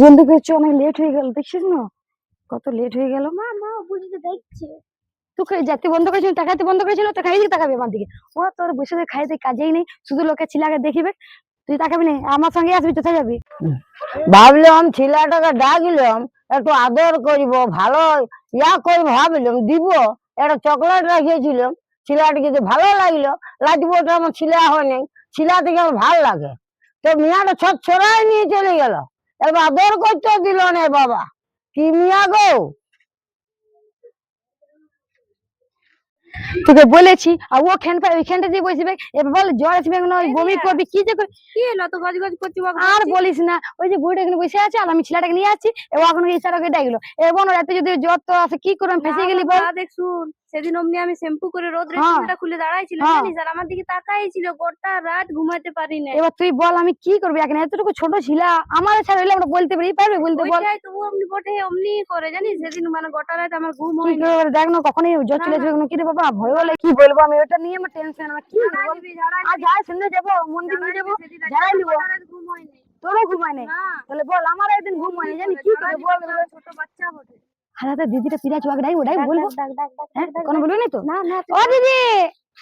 জলদি করে অনেক লেট হয়ে গেল, দেখছিস না কত লেট হয়ে গেল। মা মা বুঝতে দেখছে তোকে যাতে বন্ধ করেছিল, টাকাতে বন্ধ করেছিল, তো খাই তাকাবি আমার দিকে। ও তোর বসে খাইতে কাজেই নেই, শুধু লোকে ছিলাকে দেখিবে, তুই তাকাবি না, আমার সঙ্গে আসবি কোথায় যাবি। ভাবলাম ছেলেটাকে ডাকলাম, একটু আদর করবো, ভালো করে ভাবলাম দিব, একটা চকলেট রেখেছিলাম, ছেলেটা যদি ভালো লাগলো, লাগবো তো আমার ছেলে হয়নি, ছেলে থেকে আমার ভালো লাগে, তো মিয়াটা ছট ছড়াই নিয়ে চলে গেল, এবার আদর করতে দিল না বাবা, কি মিয়া গো। তোকে বলেছি, আর ও ওইখানটা দিয়ে বসবে, এবার বল জ্বর আসবে না, বমি করবি, কি যে কি হলো তো গজ গজ করছি আর বলিস না। ওই যে বুড়িটা এখানে বসে আছে, আর আমি ছেলেটাকে নিয়ে আসছি, এবং এখন ইশারাকে ডাকলো, এবং রাতে যদি জ্বর তো আসে কি করলাম, ফেসে গেলি বল। দেখ শুন, সেদিন অমনি আমি শ্যাম্পু করে রোদ্রে চুলটা খুলে দাঁড়াইছিলাম জানিস, আর আমার দিকে তাকাই ছিল, গোটা রাত ঘুমাতে পারি না। এবার তুই বল আমি কি করবি, এখন এতটুকু ছোট ছিল, আমার ছাড়া হইলে আমরা বলতে পারি, পারবে বলতে বল। ওইটাই তো অমনি বটে, অমনি করে জানিস, সেদিন মানে গোটা রাত আমার ঘুম হয় না। দেখ না কখনই জ্বর চলে আসবে, কি রে বাবা ভয় হলে কি বলবো, আমি ওটা নিয়ে আমার টেনশন, আমার কি আর যাই শুনে যাবো, মন্দির নিয়ে যাবো, যাই নিবো, ঘুম হয় না। তোরও ঘুমায় নেই, তাহলে বল আমার একদিন ঘুম হয় না, জানি কি করে বল। ছোট বাচ্চা বটে। হ্যাঁ দিদিটা পিড়া চুয়াকে ডাই বলবো, হ্যাঁ কোনো বলবি না তো। না না ও দিদি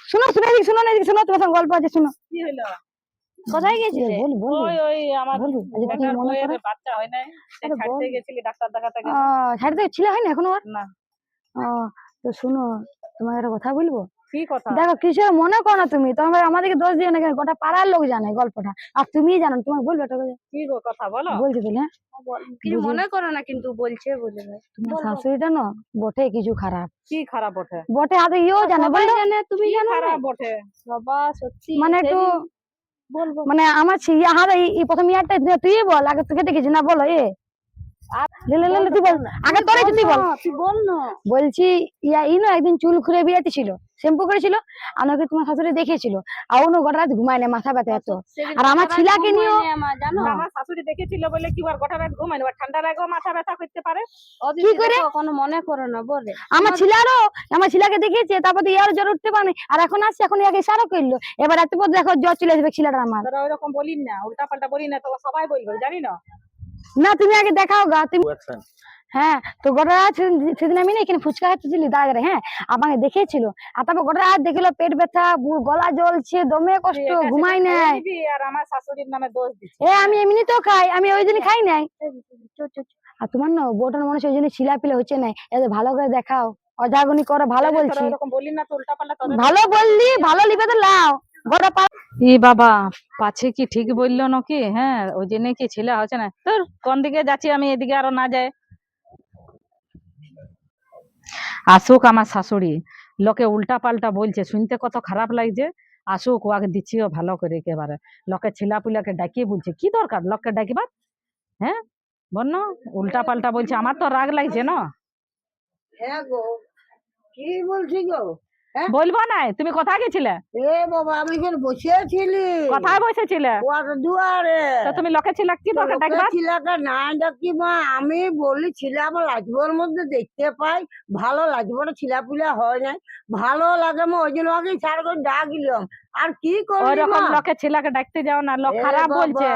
শুনো শুনো এদিকে, শোনো না এদিকে, শোনো তোমার সঙ্গে গল্প আছে, শোনো। কি হলো? কোথায় গেছিলে? বল বল ওই ওই আমার বলবি, আচ্ছা কি বেটার মনে বউয়ের করে। বাচ্চা হয় নাই, সে আরে ছাড়তে বল। গেছিলি, ডাক্তার দেখাতে গেল ছাড়তে ছিল হয় না এখনো আর। না। তো শুনো, তোমার একটা কথা বলবো। কি কথা? দেখো কিছু মনে করো না তুমি, তোমার আমাদেরকে দোষ দিও না, কেন গোটা পাড়ার লোক জানে গল্পটা, আর তুমি জানো, তোমার বলবে একটা কথা। কি গো কথা বলো? বলছি তাহলে, হ্যাঁ কিছু মনে করো না, কিন্তু বলছে বলে তোমার শাশুড়িটা না বটে কিছু খারাপ, কি খারাপ বটে? বটে আদৌ ইও জানে, বললো জানে, তুমি কি জানো না? খারাপ বটে? বাবা সত্যি মানে একটু বলবো মানে আমার এই প্রথম ইয়ারটা তুই বল, আগে তোকে দেখেছি না, বলো এ তুই বল আগে, তোর তুই বল, তুই বল না। বলছি একদিন চুল খুলে বিয়েতে ছিল, শ্যাম্পু করেছিল, আমাকে তোমার শাশুড়ি দেখেছিল, আর অন্য গোটা রাত ঘুমায় না, মাথা ব্যথা এত, আর আমার ছিলাকে নিয়েও জানো আমার শাশুড়ি দেখেছিল বলে কি আর গোটা রাত ঘুমায় না, ঠান্ডার আগেও মাথা ব্যথা করতে পারে। কি করে কোনো মনে করো না বলে, আমার ছিলাকে দেখেছে, তারপর ইয়ার জ্বর উঠতে পারে, আর এখন আসছে, এখন ইয়াকে ইশারা করলো, এবার এত পর দেখো জ্বর চলে আসবে ছিলাটা আমার। তোরা ওইরকম বলিন না, উল্টা পাল্টা বলি না, তো সবাই বলবে জানি না। না তুমি আগে দেখাও গা তুমি। হ্যাঁ তো গোটা রাত সেদিন আমি না এখানে ফুচকা খাচ্ছিলি দাঁড়ায়, হ্যাঁ আমাকে দেখেছিল, আর তারপর গোটা রাত দেখলো পেট ব্যথা, গলা জ্বলছে, দমে কষ্ট, ঘুমাই নাই, আর আমার শাশুড়ির নামে দোষ দিচ্ছি। আমি এমনি তো খাই, আমি ওই দিন খাই নাই, আর তোমার না বউটার মনে হচ্ছে ওই জন্য ছিলাপিলা হচ্ছে না, এত ভালো করে দেখাও, অজাগনি করো, ভালো বলছি, এরকম বলি না তো, উল্টা পাল্টা ভালো বললি, ভালো লিবে তো লাও গোটা ই বাবা পাছে কি ঠিক বললো নাকি, হ্যাঁ ওই জন্য কি ছেলে হচ্ছে না, তোর কোন দিকে যাচ্ছি আমি, এদিকে আরো না যায়। আসুক আমার শাশুড়ি, লোকে উল্টা পাল্টা বলছে, শুনতে কত খারাপ লাগছে, আসুক ওকে দিচ্ছিও ভালো করে একেবারে, লোকে ছেলা পুলাকে ডাকিয়ে বলছে, কি দরকার লোককে ডাকিবার, হ্যাঁ বন্য উল্টা পাল্টা বলছে, আমার তো রাগ লাগছে না। হ্যাঁ গো, কি বলছি গো, বলবো না, তুমি কোথায় গেছিলে? এ বাবা আমি এখানে বসেছিলি, কোথায় বসেছিলে? দুয়ারে, তো তুমি লোকে ছিল কি দরকার ডাকবার? ছিলাকে না ডাকি মা, আমি বলি ছিল আমার লাজবার মধ্যে দেখতে পাই, ভালো লাগবে না, ছিলাপুলা হয় নাই, ভালো লাগে মা, ওই জন্য আগে সার করে ডাকলাম, আর কি করবি ওইরকম লোকে ছেলেকে ডাকতে যাও না, লোক খারাপ বলছে,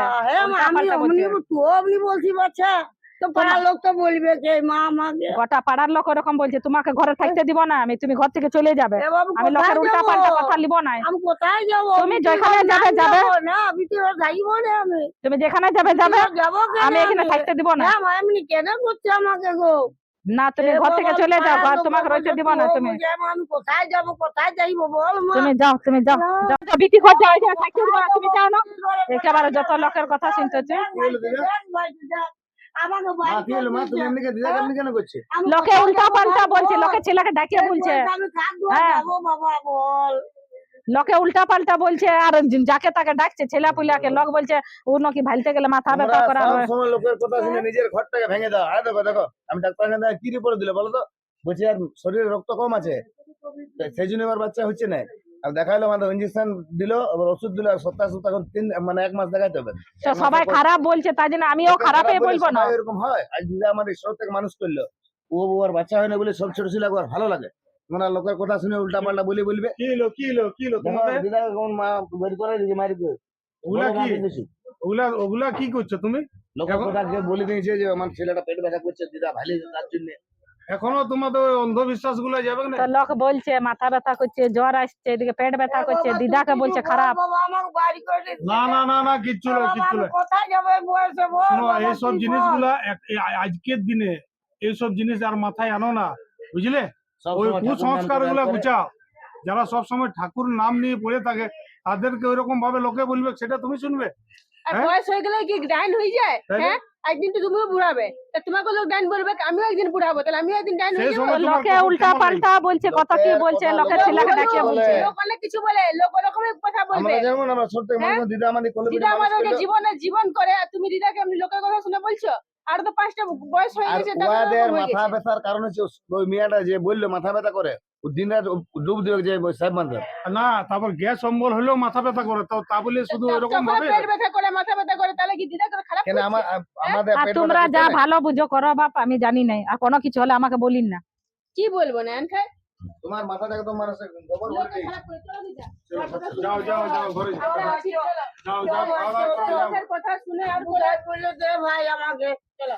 আমি অমনি তুই অমনি বলছি বাচ্চা, তো পাড়ার লোক তো বলবে কে মা আমাকে, গোটা পাড়ার লোক ওরকম বলছে, তোমাকে ঘরে থাকতে দিব না আমি, তুমি ঘর থেকে চলে যাবে, আমি লোকের উল্টা পাল্টা কথা লিব না। আমি কোথায় যাবো, তুমি যেখানে যাবে যাবে না আমি তো যাইব না, আমি তুমি যেখানে যাবে যাবে, যাবো, আমি এখানে থাকতে দিব না। এমনি কেন করছে আমাকে গো, না তুমি ঘর থেকে চলে যাও, ঘর তোমাকে রইতে দিব না, তুমি আমি কোথায় যাবো, কোথায় যাইবো বল মা, তুমি যাও, তুমি যাও, যাও বিটি ঘর যাও, থাকতে দিব না, তুমি যাও না, একেবারে যত লোকের কথা শুনতে হচ্ছে। লোকে উল্টা পাল্টা বলছে, লোকে ছেলেকে ডাকিয়ে বলছে, লোকে উল্টা পাল্টা বলছে, আর যাকে তাকে ডাকছে ছেলা পুলাকে, লোক বলছে ও নাকি ভাইলতে গেলে মাথা ব্যথা করা হয়। লোকের কথা শুনে নিজের ঘরটাকে ভেঙে দাও। আরে দেখো দেখো আমি ডাক্তার কি রিপোর্ট দিলে বলো তো, বলছি আর শরীরে রক্ত কম আছে, সেই জন্য আমার বাচ্চা হচ্ছে না, আর দেখাইলো আমাদের ইঞ্জেকশন দিল, আবার ওষুধ দিল, সপ্তাহ সপ্তাহ মানে 1 মাস দেখাইতে হবে। তো সবাই খারাপ বলছে, তাই জন্য আমিও খারাপই বলবো না, এরকম হয়। আজ দিদা আমাদের ঈশ্বর থেকে মানুষ করলো, ও আর বাচ্চা হয় না বলে সব ছোট ছিল, আর ভালো লাগে তোমরা লোকের কথা শুনে উল্টা পাল্টা বলবে, কি লো দিদা কোন মা বের করে দিয়েছে মারি করে, ওগুলা ওগুলা কি করছো তুমি? লোকের এখন- কথা যে বলে দিয়েছে যে আমার ছেলেটা পেট ব্যথা করছে, দিদা ভালো তার জন্য। এখনো তোমাদের ওই অন্ধবিশ্বাস গুলা যাবে না? তো লোক বলছে মাথা ব্যথা করছে, জ্বর আসছে, এদিকে পেট ব্যথা করছে, দিদাকে বলছে খারাপ। না না না না, কিচ্ছু নয়, কিচ্ছু নয়। কোথায় যাবো এই বয়সে বল শোনো, বাবা, এইসব কি বল? জিনিসগুলা আজকের দিনে এইসব জিনিস আর মাথায় আনো না, বুঝলে? ওই সবসময় কুসংস্কার ঠাকুর নাম গুলা করে। গুছাও। যারা সবসময় ঠাকুর নাম নিয়ে পড়ে থাকে তাদেরকে ওইরকম ভাবে লোকে বলবে, সেটা তুমি শুনবে? আর হ্যাঁ? বয়স হয়ে গেলে কি ডাইন হয়ে যায়? তাই না? হ্যাঁ, একদিন তো তুমিও বুড়াবে, তা তোমাকে লোক ডাইন বলবে, আমিও একদিন বুড়াবো, তাহলে আমিও একদিন ডাইন সেই হয়ে যাবো। সময় তোমার লোকে কখন উল্টা কেমন পাল্টা বলছে, কত কি লোকের বলছে, কথা, লোকের লোকের ছেলেকে কথা ডাকিয়ে বলে। বলছে। লোক অনেক কিছু বলে, লোক ওরকমের কথা বলবে। আমরা যেমন আমরা ছোট থেকে হ্যাঁ? মানুষ, দিদা আমাদের কোলে দিদা পিঠে মানুষ আমাদেরকে করলো। জীবনে জীবন করে, আর তুমি দিদাকে এমনি লোকের কথা শুনে বলছো? আর তো 5টা বয়স হয়ে আর গেছে, তারপরে ওয়াদের ওরকম হয়ে মাথা গেছে। ব্যথার কারণ হচ্ছে ওই মেয়েটা যে বললো মাথা ব্যথা করে, ও দিন রাত ডুব দিয়ে যে সাহেব বান্ধব। না, তারপর গ্যাস অম্বল হলেও মাথা ব্যথা করে, তো তা বলে শুধু ওইরকম যখন ভাবে? পেট ব্যথা করে, মাথা ব্যথা করে, তাহলে কি দিদাকে খারাপ কেন করছে? আমাদের আর পেট তোমরা ব্যথা যা করছে না? ভালো বুঝো করো বাপ, আমি জানি নাই। আর কোনো কিছু হলে আমাকে বলিন না। কি বলবো না খাই তোমার মাথাটাকে তো মানুষ গোবর বলে লোকে দিয়েছে। খারাপ করে, চলো দিদা। যাও যাও যাও, ঘরে যাও। আমরা আছি, চলো। যাও যাও, খাওয়া দাওয়া করে যাও। লোকের কথা শুনে আর কোথায় বললো দে ভাই আমাকে চলো।